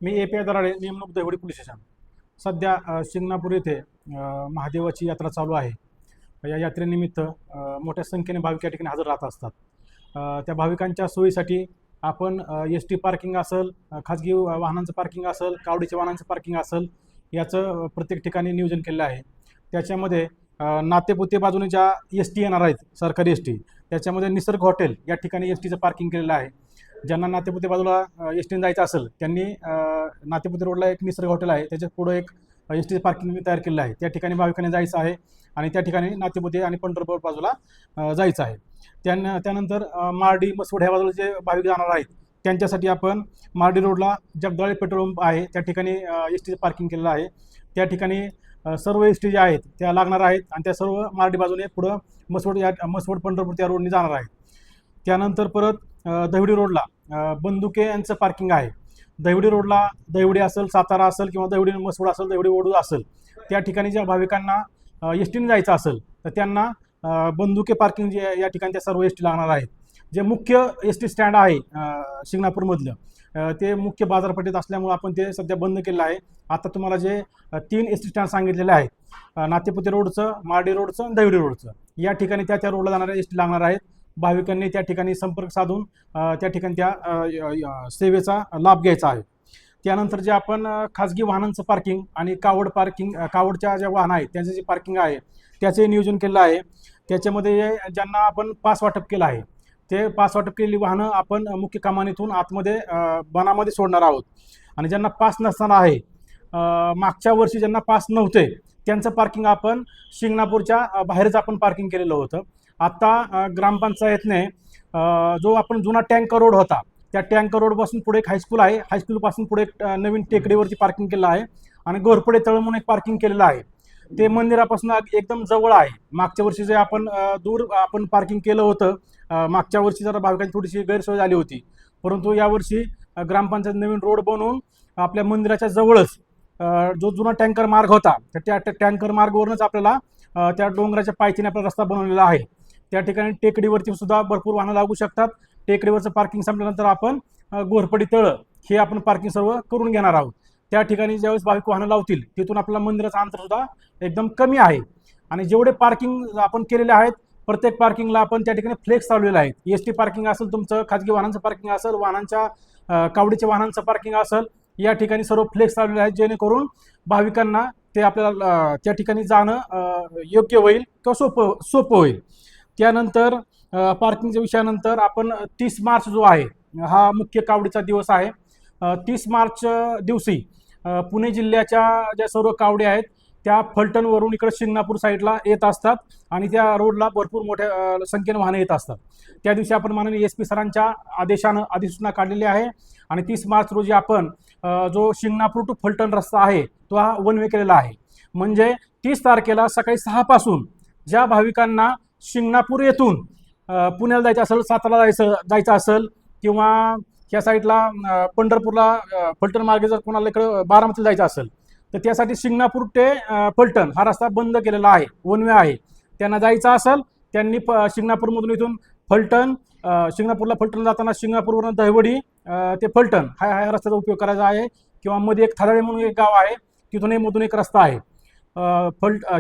मी ए.पी.आय. दराडे, नेमणूक Dahiwadi police station. सध्या शिंगणापूर येथे महादेवाची यात्रा चालू आहे. या यात्रेनिमित्त मोठ्या संख्येने भाविक या ठिकाणी हजर राहत असतात. त्या भाविकांच्या सोयीसाठी आपण एस.टी. पार्किंग असेल, खाजगी वाहनांचं पार्किंग असेल, कावडीच्या वाहनांचं पार्किंग असेल, याचं प्रत्येक ठिकाणी नियोजन केलेलं आहे. त्याच्यामध्ये नातेपुते बाजूने ज्या एस.टी. येणार आहेत, सरकारी एस.टी., त्याच्यामध्ये निसर्ग हॉटेल या ठिकाणी एस.टीचं पार्किंग केलेलं आहे. ज्यांना नातेपुते बाजूला एस.टीने जायचं असेल त्यांनी नातेपुते रोडला एक निसर्ग हॉटेल आहे, त्याच्या पुढे एक एस.टीचं पार्किंग तयार केलेलं आहे. त्या ठिकाणी भाविकांनी जायचं आहे आणि त्या ठिकाणी नातेपुते आणि पंढरपूर बाजूला जायचं आहे. त्यानंतर मार्डी, मसवड ह्या बाजूला जे भाविक जाणार आहेत त्यांच्यासाठी आपण मार्डी रोडला जगदाळे पेट्रोल पंप आहे, त्या ठिकाणी एस.टीचं पार्किंग केलेलं आहे. त्या ठिकाणी सर्व एस.टी ज्या आहेत त्या लागणार आहेत आणि त्या सर्व मार्डी बाजूने पुढं मसवड पंढरपूर त्या रोडने जाणार आहेत. त्यानंतर परत दहिवडी रोडला बंदुके यांचं पार्किंग आहे. दहिवडी रोडला दहिवडी असेल, सातारा असेल किंवा दहिवडी मसवड असेल, दहिवडी वडूज असेल, त्या ठिकाणी ज्या भाविकांना एस.टीने जायचं असेल तर त्यांना बंदुके पार्किंग जे या ठिकाणी त्या सर्व एस.टी लागणार आहेत. जे मुख्य एस.टी स्टँड आहे शिंगणापूरमधलं ते मुख्य बाजारपेठेत असल्यामुळे आपण ते सध्या बंद केलं आहे. आता तुम्हाला जे 3 एस.टी स्टँड सांगितलेले आहेत, नातेपुते रोडचं, मार्डी रोडचं आणि दहिवडी रोडचं, या ठिकाणी त्या रोडला जाणाऱ्या एस.टी लागणार आहेत. भाविकांनी त्या ठिकाणी संपर्क साधून त्या ठिकाणी त्या सेवेचा लाभ घ्यायचा आहे. त्यानंतर जे आपण खाजगी वाहनांचं पार्किंग आणि कावडच्या ज्या वाहनं आहेत त्यांचं जे पार्किंग आहे त्याचे नियोजन केलं आहे. त्याच्यामध्ये ज्यांना आपण पास वाटप केलं आहे ते पास वाटप केलेली वाहनं आपण मुख्य कमानीतून आतमध्ये बनामध्ये सोडणार आहोत. आणि ज्यांना पास नसताना आहे, मागच्या वर्षी ज्यांना पास नव्हते त्यांचं पार्किंग आपण शिंगणापूरच्या बाहेरच आपण पार्किंग केलेलं होतं. आता ग्रामपंचायतने जो आपण जुना टँकर रोड होता त्या टँकर रोडपासून पुढे एक हायस्कूल आहे, हायस्कूलपासून पुढे एक नवीन टेकडीवरती पार्किंग केलं आहे आणि घोरपडे तळ म्हणून एक पार्किंग केलेलं आहे. ते मंदिरापासून एकदम जवळ आहे. मागच्या वर्षी जे आपण दूर आपण पार्किंग केलं होतं, मागच्या वर्षी जरा भाविकांची थोडीशी गैरसोय झाली होती, परंतु यावर्षी ग्रामपंचायत नवीन रोड बनवून आपल्या मंदिराच्या जवळच जो जुना टँकर मार्ग होता त्या टँकर मार्गावरूनच आपल्याला त्या डोंगराच्या पायथ्याने आपला रस्ता बनवलेला आहे. त्या ठिकाणी टेकडीवरती सुद्धा भरपूर वाहनं लागू शकतात. टेकडीवरचं पार्किंग संपल्यानंतर आपण घोरपडी तळ हे आपण पार्किंग सर्व करून घेणार आहोत. त्या ठिकाणी ज्यावेळेस भाविक वाहनं लावतील तिथून आपल्याला मंदिराचं अंतर सुद्धा एकदम कमी आहे. आणि जेवढे पार्किंग आपण केलेले आहेत प्रत्येक पार्किंगला आपण त्या ठिकाणी फ्लेक्स लावलेले आहेत. एस.टी पार्किंग असेल, तुमचं खाजगी वाहनांचं पार्किंग असेल, कावडीच्या वाहनांचं पार्किंग असेल, या ठिकाणी सर्व फ्लेक्स लावलेले आहेत जेणेकरून भाविकांना ते आपल्याला त्या ठिकाणी जाणं योग्य होईल किंवा सोपं होईल. त्यानंतर पार्किंगच्या विषयानंतर आपण 30 मार्च जो आहे हा मुख्य कावडीचा दिवस आहे. 30 मार्च दिवशी पुणे जिल्ह्याच्या ज्या सर्व कावडी आहेत त्या फलटणवरून इकडे शिंगणापूर साईडला येत असतात आणि त्या रोडला भरपूर मोठ्या संख्येने वाहनं येत असतात. त्या दिवशी आपण माननीय एस.पी. सरांच्या आदेशानं अधिसूचना काढलेली आहे आणि 30 मार्च रोजी आपण जो शिंगणापूर टू फलटण रस्ता आहे तो हा वन वे केलेला आहे. म्हणजे 30 तारखेला सकाळी 6 पासून ज्या भाविकांना शिंगणापूर येथून पुण्याला जायचं असेल, सातारा जायचं असेल किंवा ह्या साईडला पंढरपूरला फलटण मार्गे जर कोणाला इकडं बारामतीला जायचं असेल तर त्यासाठी शिंगणापूर ते फलटण हा रस्ता बंद केलेला आहे, वन वे आहे. त्यांना जायचं असेल त्यांनी शिंगणापूरमधून इथून शिंगणापूरला फलटण जाताना शिंगणापूरवरून दहिवडी ते फलटण ह्या रस्त्याचा उपयोग करायचा आहे. किंवा मध्ये एक थादाळे म्हणून एक गाव आहे, तिथूनही मधून एक रस्ता आहे.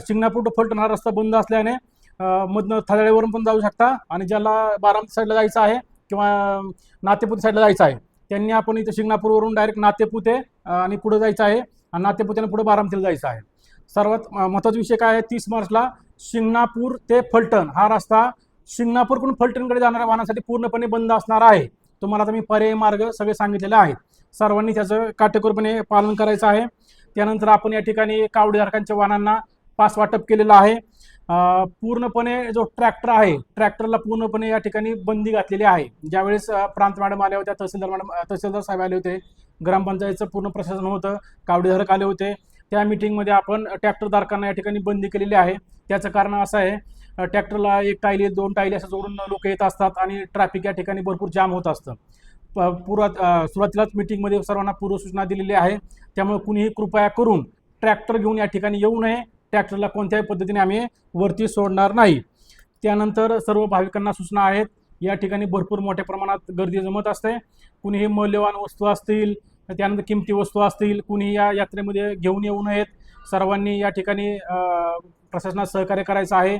शिंगणापूर टू फलटण हा रस्ता बंद असल्याने मधनं थादाळेवरून पण जाऊ शकता आणि ज्याला बारामती साईडला जायचं आहे किंवा नातेपुते साईडला जायचं आहे त्यांनी आपण इथं शिंगणापूरवरून डायरेक्ट नातेपुते आणि पुढे जायचं आहे आणि नातेपुत्याने पुढे बारामतीला जायचं आहे. सर्वात महत्त्वाचा विषय काय आहे, 30 मार्चला शिंगणापूर ते फलटण हा रस्ता शिंगणापूरकडून फलटणकडे जाणाऱ्या वाहनासाठी पूर्णपणे बंद असणार आहे. तुम्हाला आता मी पर्यायी मार्ग सगळे सांगितलेले आहेत, सर्वांनी त्याचं काटेकोरपणे पालन करायचं आहे. त्यानंतर आपण या ठिकाणी कावडीधारकांच्या वाहनांना पास वाटप केलेलं आहे. पूर्णपणे जो ट्रॅक्टर आहे ट्रॅक्टरला पूर्णपणे या ठिकाणी बंदी घातलेली आहे. ज्यावेळेस प्रांत मॅडम आल्या होत्या, तहसीलदार साहेब आले होते, ग्रामपंचायतचं पूर्ण प्रशासन होतं, कावडीधारक आले होते, त्या मीटिंगमध्ये आपण ट्रॅक्टरधारकांना या ठिकाणी बंदी केलेली आहे. त्याचं कारण असं आहे, ट्रॅक्टरला एक टायली 2 टायली असं जोडून लोक येत असतात आणि ट्रॅफिक या ठिकाणी भरपूर जाम होत असतं. सुरुवातीलाच मीटिंगमध्ये सर्वांना पूर्वसूचना दिलेली आहे. त्यामुळे कुणीही कृपया करून ट्रॅक्टर घेऊन या ठिकाणी येऊ नये. ट्रॅक्टरला कोणत्याही पद्धतीने आम्ही वरती सोडणार नाही. त्यानंतर सर्व भाविकांना सूचना आहेत, या ठिकाणी भरपूर मोठ्या प्रमाणात गर्दी जमत असते. कुणीही मौल्यवान वस्तू असतील त्यानंतर किमती वस्तू असतील कुणी या यात्रेमध्ये घेऊन येऊ नयेत. सर्वांनी या ठिकाणी प्रशासनात सहकार्य करायचं आहे.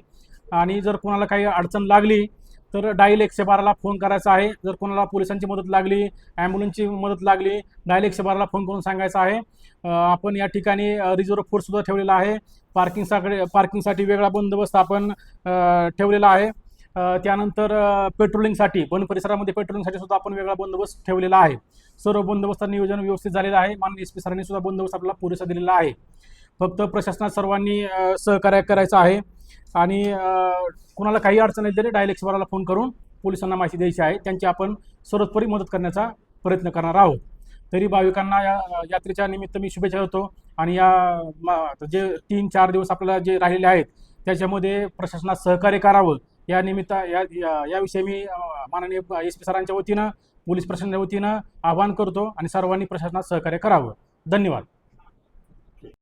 आणि जर कोणाला काही अडचण लागली तर डायल 112ला फोन करायचा आहे. जर कोणाला पोलिसांची मदत लागली, ॲम्ब्युलन्सची मदत लागली, डायल 112ला फोन करून सांगायचं आहे. आपण या ठिकाणी रिझर्व्ह फोर्ससुद्धा ठेवलेला आहे. पार्किंगसाठी वेगळा बंदोबस्त आपण ठेवलेला आहे. त्यानंतर पेट्रोलिंगसाठी वन परिसरामध्ये पेट्रोलिंगसाठी सुद्धा आपण वेगळा बंदोबस्त ठेवलेला आहे. सर्व बंदोबस्ताचं नियोजन व्यवस्थित झालेलं आहे. माननीय SP सरांनी सुद्धा बंदोबस्त आपल्याला पुरेसा दिलेला आहे. फक्त प्रशासनात सर्वांनी सहकार्य करायचं आहे. आणि कुणाला काही अडचण येते डायल 112ला फोन करून पोलिसांना माहिती द्यायची आहे. त्यांची आपण सर्वतोपरी मदत करण्याचा प्रयत्न करणार आहोत. तरी भाविकांना या यात्रेच्या निमित्त मी शुभेच्छा देतो. आणि जे 3-4 दिवस आपल्याला जे राहिलेले आहेत त्याच्यामध्ये प्रशासनात सहकार्य करावं या निमित्त याविषयी मी माननीय SP सरांच्या वतीनं पोलीस प्रशासनाच्या वतीनं आवाहन करतो आणि सर्वांनी प्रशासनात सहकार्य करावं. धन्यवाद.